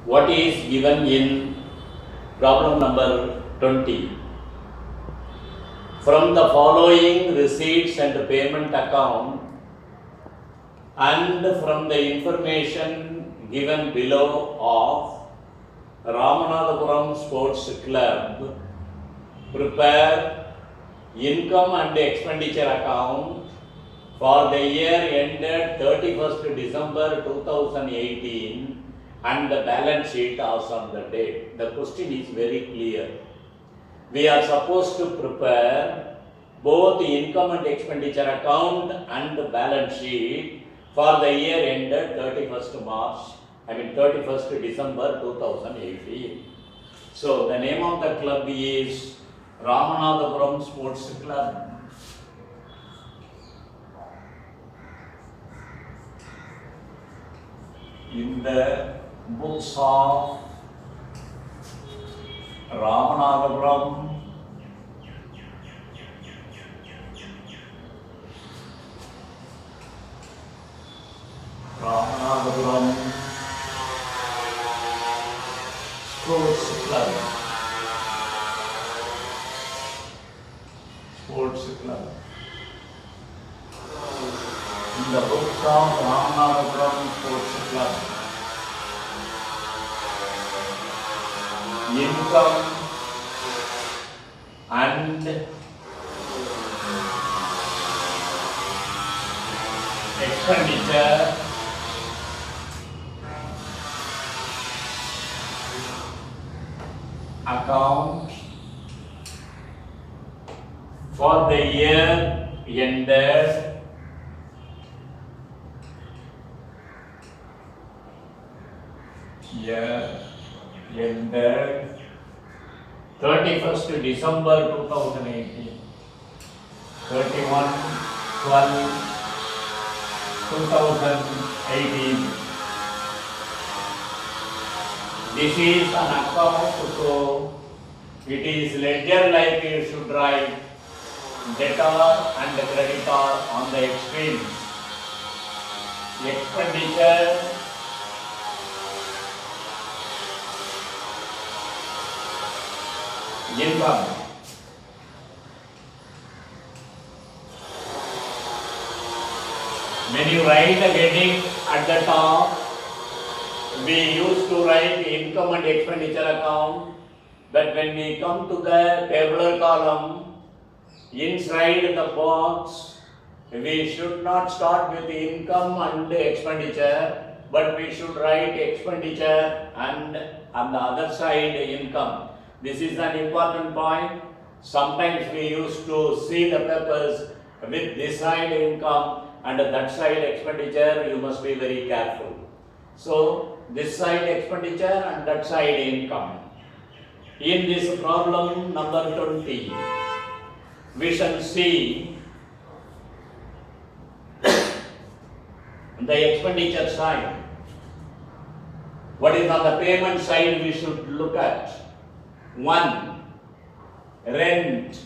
what is given in problem number 20. From the following receipts and payment account and from the information given below of Ramanathapuram Sports Club, prepare income and expenditure account for the year ended 31st December 2018 and the balance sheet as on the date. The question is very clear. We are supposed to prepare both the income and expenditure account and the balance sheet for the year ended 31st December 2018. So the name of the club is Ramanathapuram Sports Club. In the books of Ramanathapuram Sports Club. In the books of Ramanathapuram Sports Club, income and expenditure account for the year ended 31st December 2018, 31/12/2018. This is an account, so it is ledger like you should write debtor and creditor on the extremes. Expenditure income. When you write a heading at the top, we used to write income and expenditure account, but when we come to the tabular column, inside the box, we should not start with income and expenditure, but we should write expenditure and on the other side income. This is an important point. Sometimes we used to see the papers with this side income and that side expenditure. You must be very careful. So this side expenditure and that side income. In this problem number 20, we shall see the expenditure side. What is on the payment side we should look at? 1. Rent.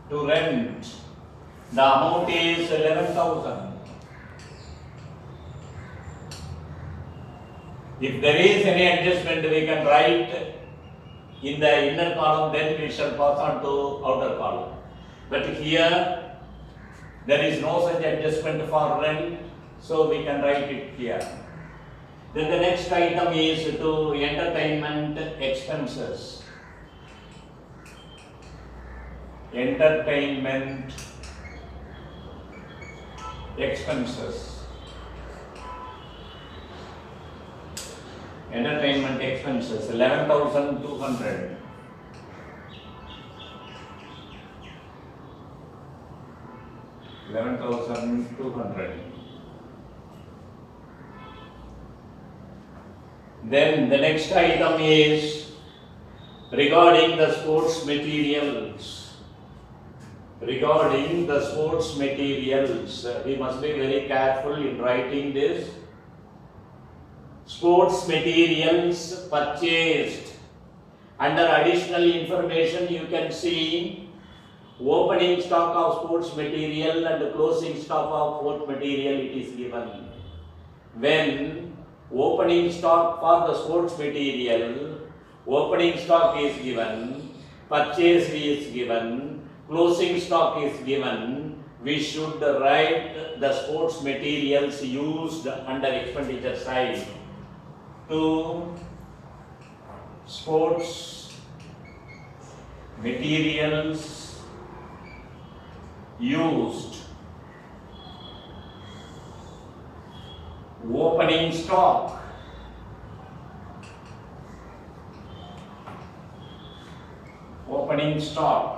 To rent, the amount is 11,000. If there is any adjustment, we can write in the inner column, then we shall pass on to outer column. But here, there is no such adjustment for rent, so we can write it here. Then the next item is to entertainment expenses. Entertainment expenses. Entertainment expenses 11,200. Then the next item is regarding the sports materials. Regarding the sports materials, we must be very careful in writing this. Sports materials purchased. Under additional information, you can see opening stock of sports material and closing stock of sports material. It is given when opening stock for the sports material, opening stock is given, purchase is given, closing stock is given, we should write the sports materials used under expenditure side to sports materials used, opening stock, opening stock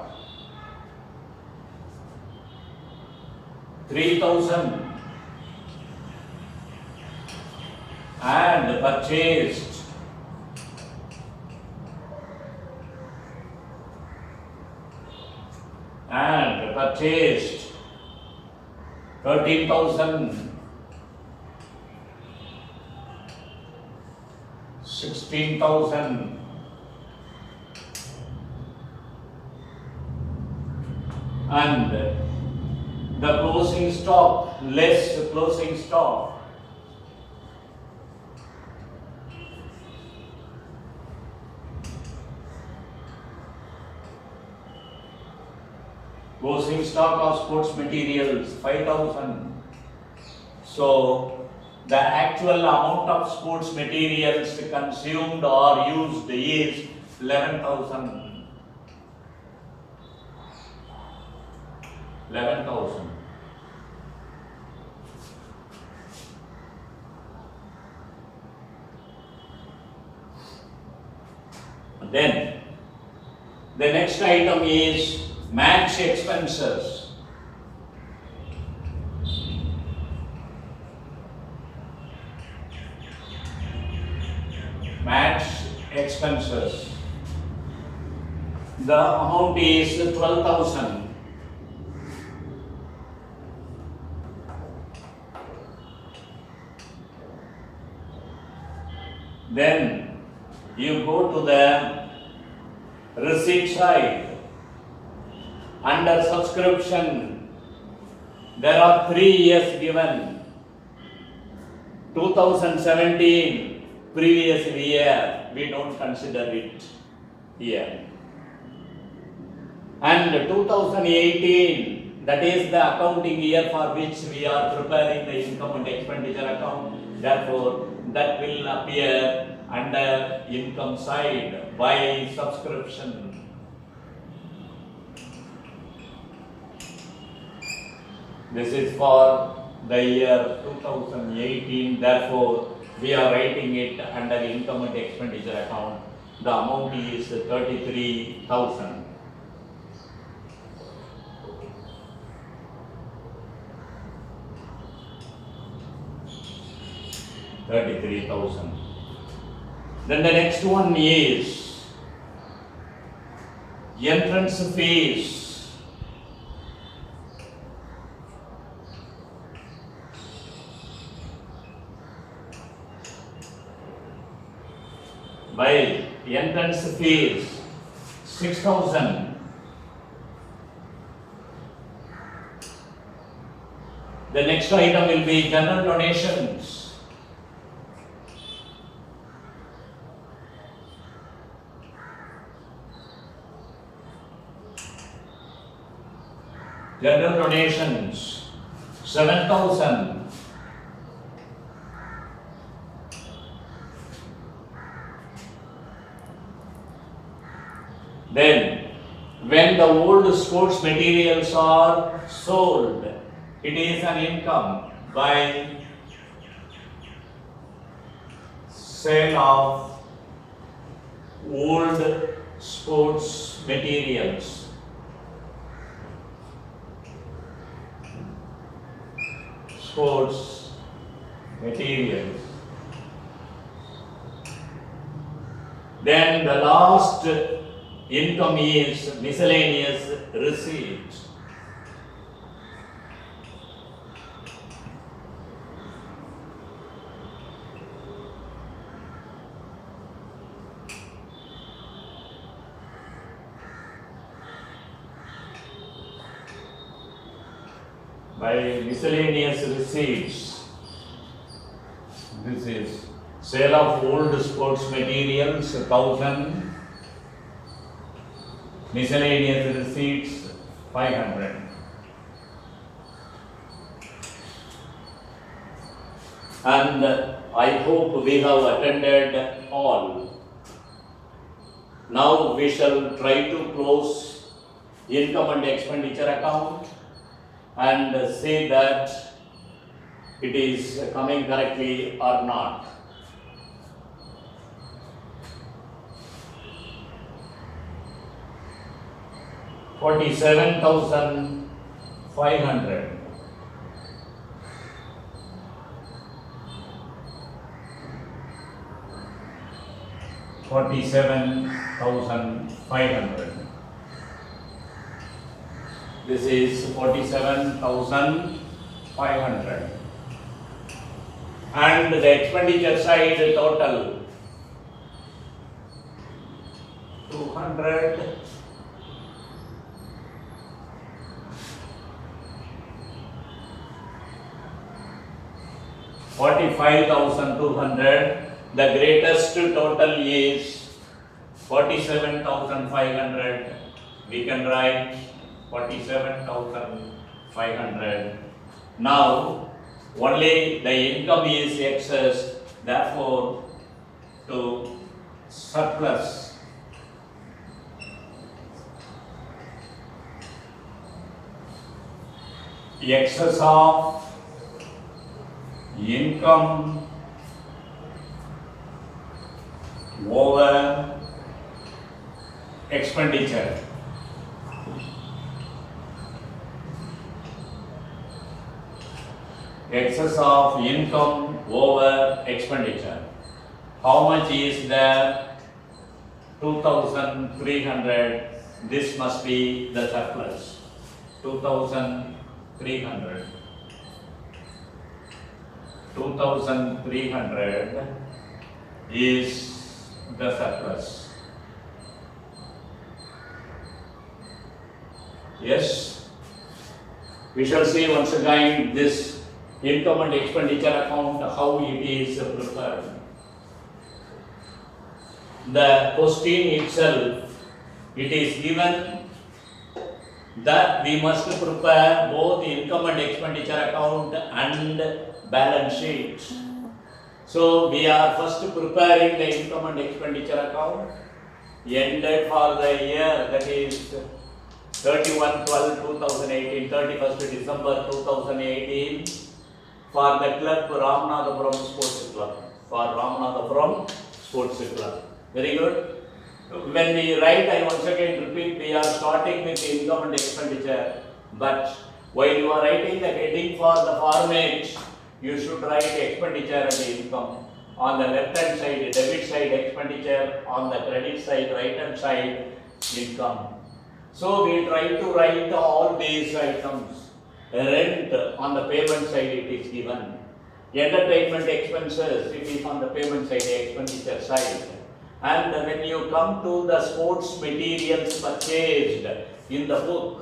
3,000 and purchased and purchased 13,000, 16,000 and the closing stock less closing stock of sports materials 5,000. So the actual amount of sports materials consumed or used is 11,000. 11,000. Then the next item is match expenses. Match expenses. The amount is 12,000. Then you go to the receipt side. Under subscription, there are 3 years given. 2017, previous year, we don't consider it here. And 2018, that is the accounting year for which we are preparing the income and expenditure account. Therefore, that will appear under income side by subscription. This is for the year 2018. Therefore, we are writing it under income and expenditure account. The amount is 33,000. 33,000. Then the next one is entrance fees. By entrance fees 6,000. The next item will be general donations. General donations 7,000. Then, when the old sports materials are sold, it is an income by sale of old sports materials. Sports materials. Then the last income is miscellaneous receipts. By miscellaneous receipts, this is Sale of old sports materials 1000. Miscellaneous receipts 500. And I hope we have attended all. Now we shall try to close income and expenditure account and see that it is coming correctly or not. $47,500. $47,500. This is 47,500. And the expenditure side total 200. $45,200. The greatest total is 47,500. We can write 47,500. Now only the income is excess, therefore to surplus. Excess of income over expenditure. Excess of income over expenditure. How much is there? 2,300. This must be the surplus. 2,300. 2,300 is the surplus. Yes, we shall see once again this income and expenditure account, how it is prepared. The question itself, it is given that we must prepare both income and expenditure account and balance sheet. So we are first preparing the income and expenditure account ended for the year, that is 31/12/2018, 31st December 2018, for the club Ramanathapuram Sports Club. For Ramanathapuram Sports Club. Very good. When we write, I once again repeat, we are starting with income and expenditure. But while you are writing the heading for the format, you should write expenditure and income. On the left hand side, debit side expenditure, on the credit side, right hand side, income. So we try to write all these items. Rent on the payment side, it is given. Entertainment expenses, it is on the payment side, the expenditure side. And when you come to the sports materials purchased in the book,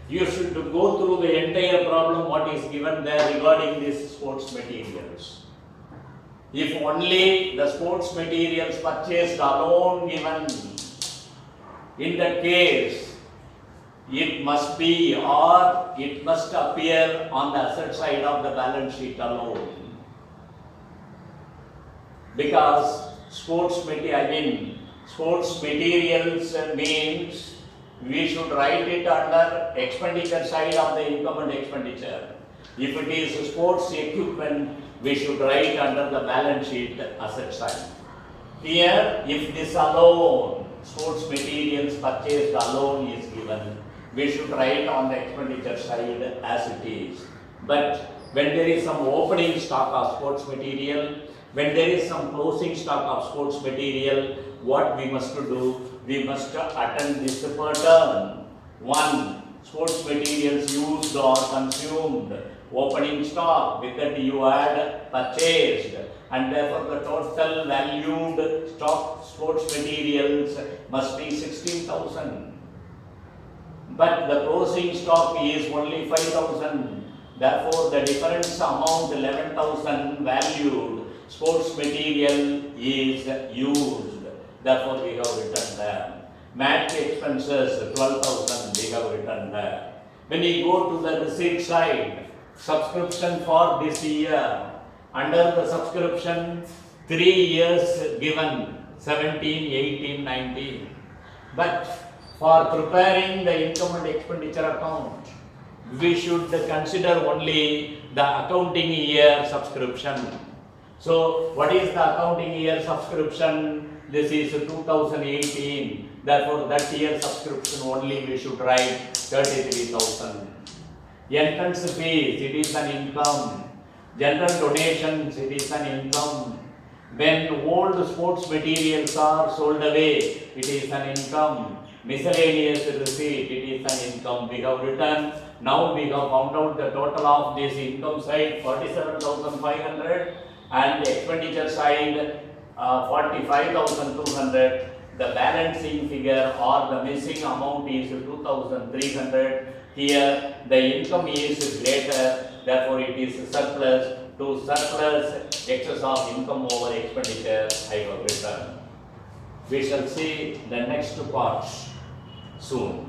you should go through the entire problem what is given there regarding these sports materials. If only the sports materials purchased alone given, in that case, it must be or it must appear on the asset side of the balance sheet alone. Because sports materials means we should write it under expenditure side of the income and expenditure. If it is sports equipment, we should write under the balance sheet asset side. Here, if this alone, sports materials purchased alone is given, we should write on the expenditure side as it is. But when there is some opening stock of sports material, when there is some closing stock of sports material, what we must do? We must attend this pattern. 1. Sports materials used or consumed. Opening stock, with that you add purchased, and therefore the total valued stock sports materials must be 16,000. But the closing stock is only 5,000. Therefore, the difference amount 11,000 valued sports material is used. Therefore, we have written there. Mat expenses 12,000 we have written there. When we go to the receipt side, subscription for this year, under the subscription 3 years given 17, 18, 19. But for preparing the income and expenditure account, we should consider only the accounting year subscription. So, what is the accounting year subscription? This is 2018. Therefore, that year subscription only we should write 33,000. Entrance fees, it is an income. General donations, it is an income. When old sports materials are sold away, it is an income. Miscellaneous receipt, it is an income. We have written, now we have found out the total of this income side 47,500 and expenditure side 45,200. The balancing figure or the missing amount is 2,300. Here the income is greater, therefore it is surplus. To surplus excess of income over expenditure, I have written. We shall see the next part soon.